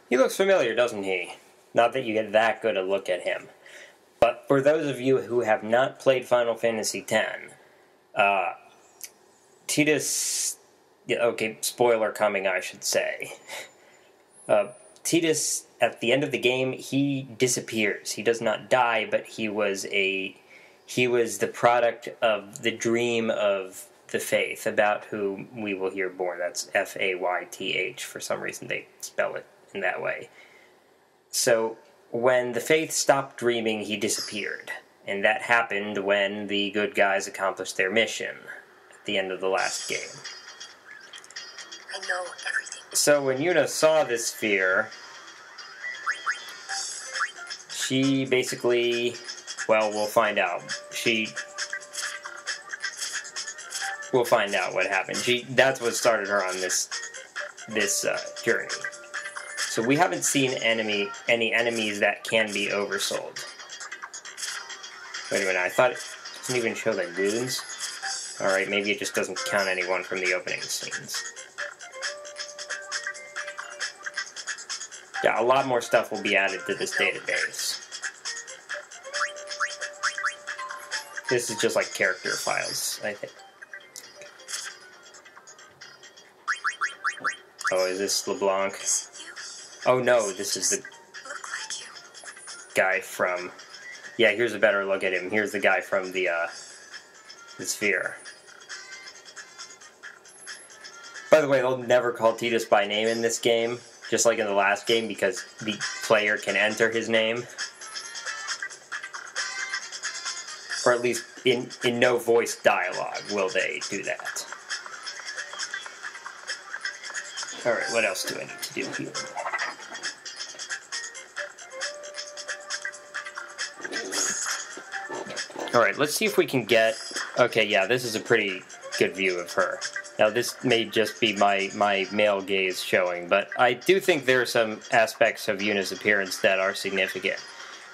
He looks familiar, doesn't he? Not that you get that good a look at him. But for those of you who have not played Final Fantasy X, Tidus... Yeah, okay, spoiler coming, I should say. Tidus, at the end of the game, he disappears. He does not die, but he was the product of the dream of the Faith, about whom we will hear more. That's Fayth. For some reason, they spell it in that way. So, when the Faith stopped dreaming, he disappeared. And that happened when the good guys accomplished their mission at the end of the last game. I know everything. So when Yuna saw this sphere, she basically, well, we'll find out. We'll find out what happened. That's what started her on this journey. So we haven't seen any enemies that can be oversold. Wait a minute, I thought it doesn't even show the goons. Alright, maybe it just doesn't count anyone from the opening scenes. Yeah, a lot more stuff will be added to this database. This is just like character files, I think. Oh, is this LeBlanc? Oh no, this is the guy from... Yeah, here's a better look at him. Here's the guy from the sphere. By the way, they'll never call Tidus by name in this game, just like in the last game, because the player can enter his name. Or at least in no voice dialogue will they do that. Alright, what else do I need to do here? Alright, let's see if we can get... Okay, yeah, this is a pretty good view of her. Now, this may just be my male gaze showing, but I do think there are some aspects of Yuna's appearance that are significant.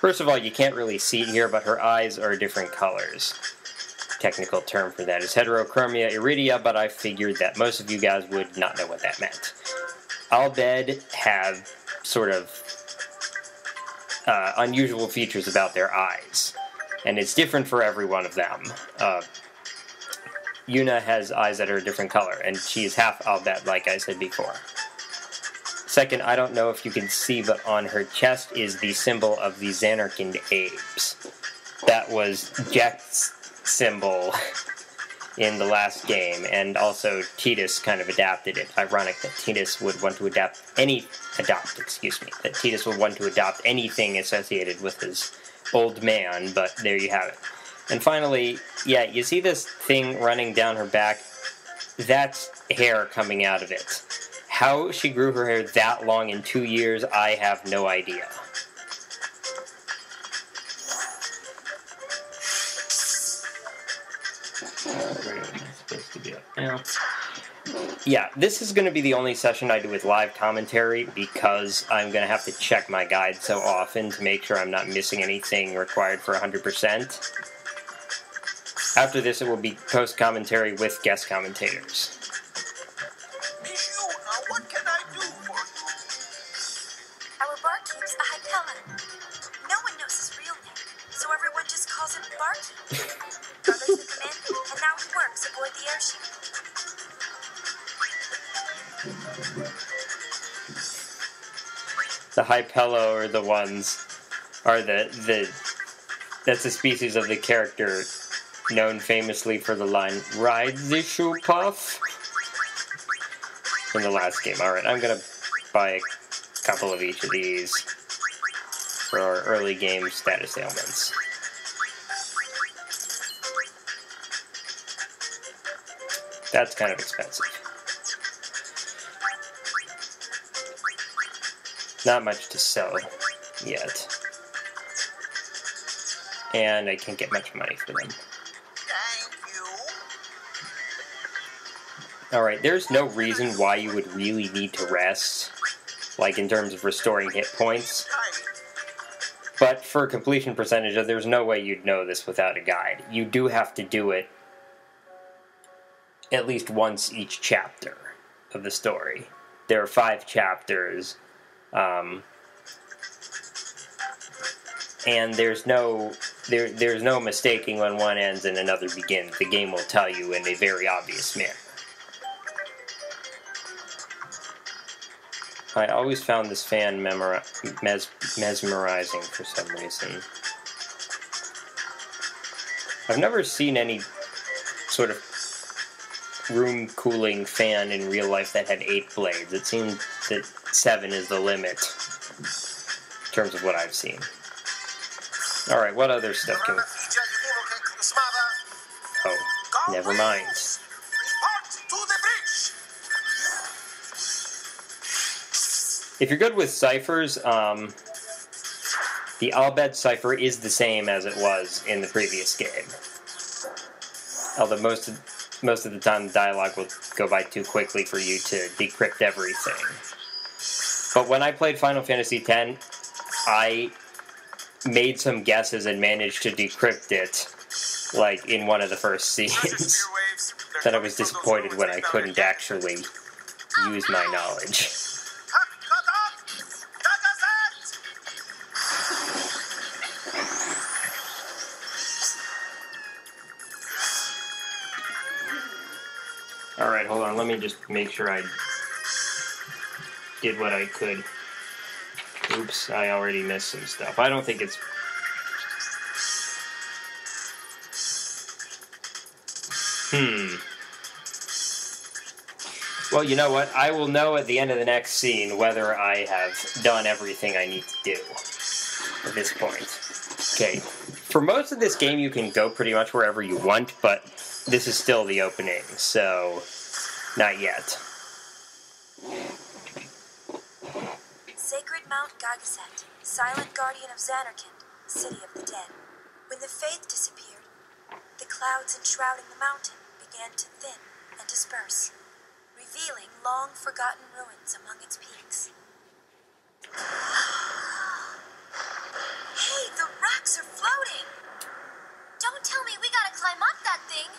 First of all, you can't really see it here, but her eyes are different colors. Technical term for that is heterochromia iridia, but I figured that most of you guys would not know what that meant. Albed have sort of unusual features about their eyes, and it's different for every one of them. Yuna has eyes that are a different color, and she is half Albed, like I said before. Second, I don't know if you can see, but on her chest is the symbol of the Xanarkand apes. That was Jack's symbol in the last game, and also Tidus kind of adapted it. Ironic that Tidus would want to adopt anything associated with his old man, but there you have it. And finally, yeah, you see this thing running down her back? That's hair coming out of it. How she grew her hair that long in 2 years, I have no idea. Where am I supposed to be up now? Yeah, this is going to be the only session I do with live commentary because I'm going to have to check my guide so often to make sure I'm not missing anything required for 100%. After this, it will be post-commentary with guest commentators. Miss Yuna, what can I do for you? Our barkeep's a Hypella. No one knows his real name, so everyone just calls him Barkeep. Brother took him in, and now he works aboard the airship. The Hypella are the ones, that's a species of the character known famously for the line, "Ride the shoe puff," in the last game. Alright, I'm gonna buy a couple of each of these for our early game status ailments. That's kind of expensive. Not much to sell yet. And I can't get much money for them. Thank you. Alright, there's no reason why you would really need to rest, like in terms of restoring hit points. But for completion percentage, there's no way you'd know this without a guide. You do have to do it at least once each chapter of the story. There are 5 chapters, And there's no mistaking when one ends and another begins. The game will tell you in a very obvious manner. I always found this fan mesmerizing for some reason. I've never seen any sort of room cooling fan in real life that had 8 blades. It seems that 7 is the limit in terms of what I've seen. Alright, what other stuff can we... Oh, never mind. If you're good with ciphers, the Al-Bhed cipher is the same as it was in the previous game. Although most of the time the dialogue will go by too quickly for you to decrypt everything. But when I played Final Fantasy X, I made some guesses and managed to decrypt it, like, in one of the first scenes. Then I was disappointed when I couldn't actually use my knowledge. Alright, hold on, let me just make sure I did what I could. Oops, I already missed some stuff. I don't think it's... Well, you know what? I will know at the end of the next scene whether I have done everything I need to do at this point. Okay, for most of this game you can go pretty much wherever you want, but this is still the opening, so not yet. Sacred Mount Gagaset, silent guardian of Xanarkand, city of the dead. When the faith disappeared, the clouds enshrouding the mountain began to thin and disperse, revealing long-forgotten ruins among its peaks. Hey, the rocks are floating! Don't tell me we gotta climb up that thing!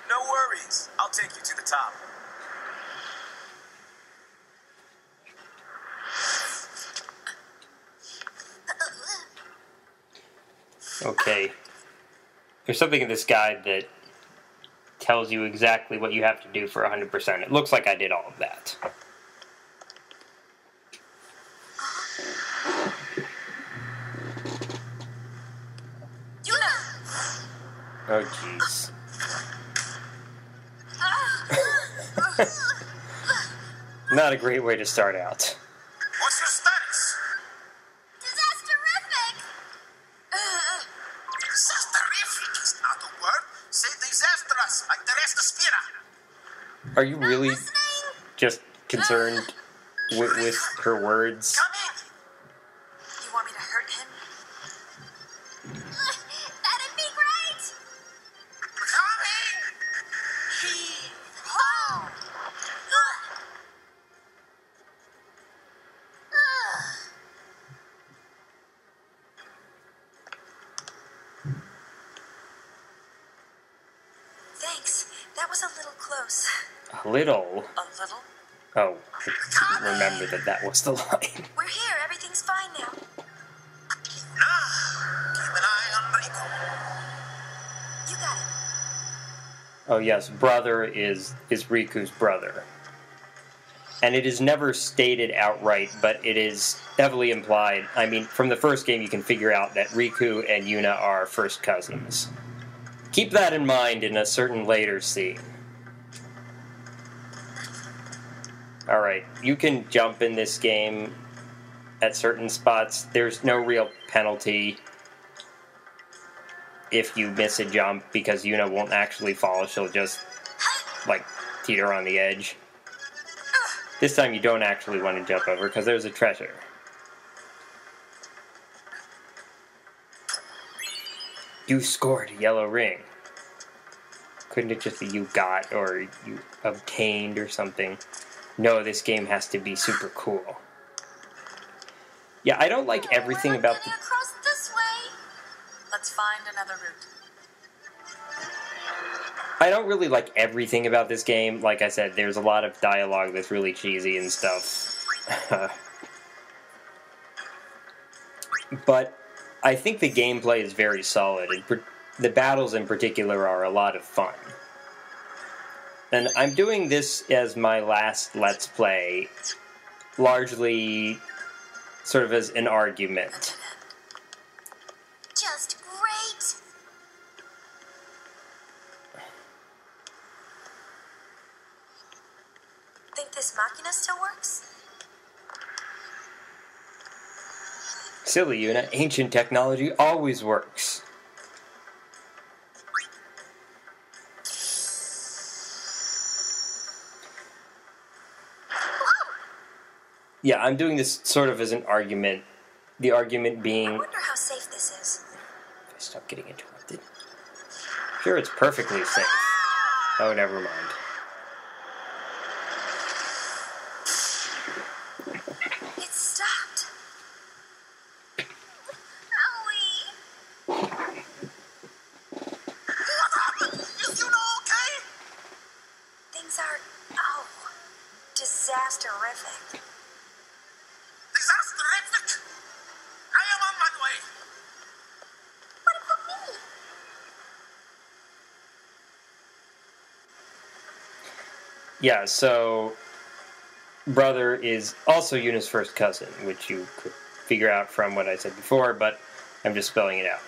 No worries. I'll take you to the top. Okay. There's something in this guide that tells you exactly what you have to do for 100%. It looks like I did all of that. Yuna! Oh, jeez. Not a great way to start out. What's your status? Disasteriffic! Disasteriffic is not a word. Say disastrous, like the Dresspheres. Are you really Listening? just concerned with her words? Come in. You want me to hurt him? That'd be great! Come in. Heave ho! Thanks. That was a little close. A little? A little? Oh, I didn't remember that was the line. We're here. Everything's fine now. Keep an eye on Rico. You got it. Oh yes, brother is Riku's brother. And it is never stated outright, but it is heavily implied. I mean, from the first game you can figure out that Riku and Yuna are first cousins. Keep that in mind in a certain later scene. Alright, you can jump in this game at certain spots. There's no real penalty if you miss a jump, because Yuna won't actually fall. She'll just, like, teeter on the edge. This time you don't actually want to jump over, because there's a treasure. You scored a yellow ring. Couldn't it just be you got, or you obtained, or something? No, this game has to be super cool. Yeah, I don't like everything We're about getting across this way. Let's find another route. I don't really like everything about this game. Like I said, there's a lot of dialogue that's really cheesy and stuff. but I think the gameplay is very solid, and the battles in particular are a lot of fun. And I'm doing this as my last Let's Play, largely sort of as an argument. Just great! Think this machina still works? Silly, Yuna. Ancient technology always works. Yeah, I'm doing this sort of as an argument. The argument I being... wonder how safe this is. If I stop getting interrupted. Sure, it's perfectly safe. Oh, never mind. It stopped. Owie! What happened? Is Yuna okay? Things are, oh, disasteriffic. Disasteriffic! I am on my way. What about me? Yeah, so... Brother is also Yuna's first cousin, which you could figure out from what I said before, but I'm just spelling it out.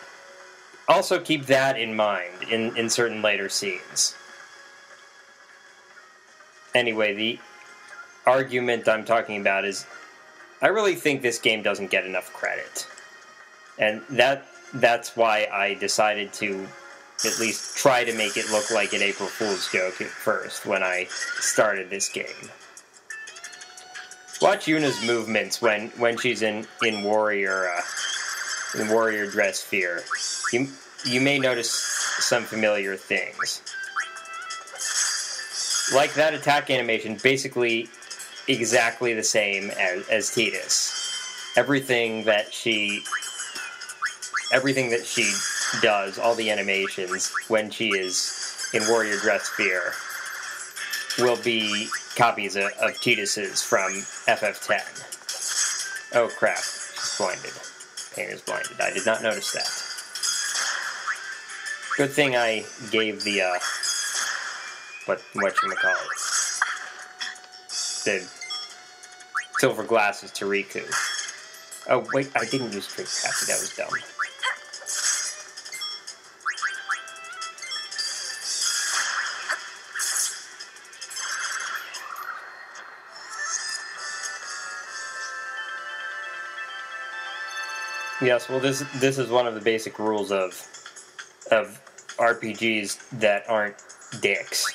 Also keep that in mind in certain later scenes. Anyway, the argument I'm talking about is I really think this game doesn't get enough credit. And that's why I decided to at least try to make it look like an April Fool's joke at first when I started this game. Watch Yuna's movements when she's in warrior Dressphere. You may notice some familiar things. Like that attack animation, basically exactly the same as Tidus. Everything that she does, all the animations when she is in warrior Dressphere, will be copies of Tidus's from FF10. Oh crap, she's blinded. Pain is blinded. I did not notice that. Good thing I gave the, whatchamacallit, the silver glasses to Riku. Oh wait, I didn't use Trick Happy, that was dumb. Yes, well, this is one of the basic rules of RPGs that aren't dicks.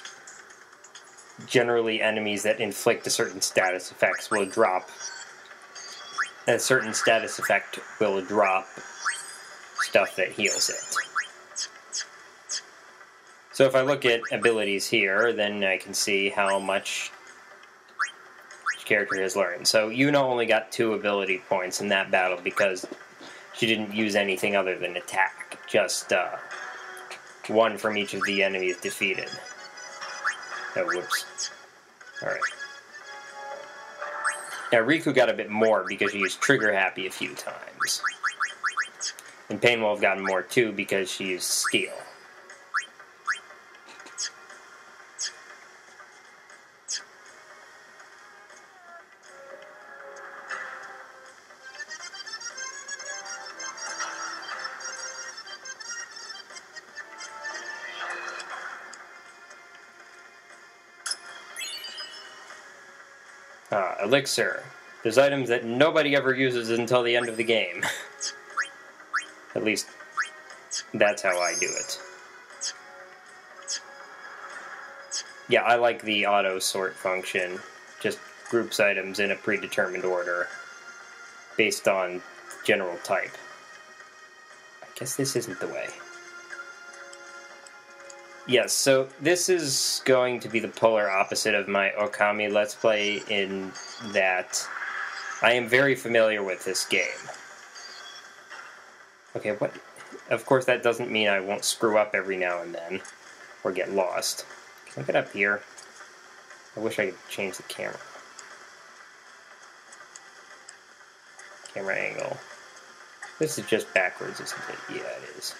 Generally, enemies that inflict a certain status effects will drop. A certain status effect will drop stuff that heals it. So if I look at abilities here, then I can see how much each character has learned. So Yuna only got 2 ability points in that battle because she didn't use anything other than attack. Just 1 from each of the enemies defeated. Oh, whoops. Alright. Now, Riku got a bit more because she used Trigger Happy a few times. And Pain will have gotten more too because she used Steel. Elixir. There's items that nobody ever uses until the end of the game. At least, that's how I do it. Yeah, I like the auto-sort function. Just groups items in a predetermined order, based on general type. I guess this isn't the way. Yes, so this is going to be the polar opposite of my Okami Let's Play in that I am very familiar with this game. Okay, what? Of course that doesn't mean I won't screw up every now and then, or get lost. Can I get up here? I wish I could change the camera. Camera angle. This is just backwards, isn't it? Yeah, it is.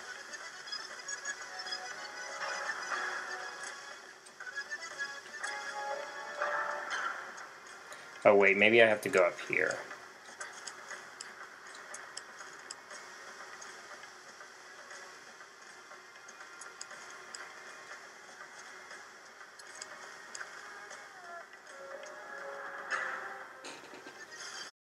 Oh wait, maybe I have to go up here.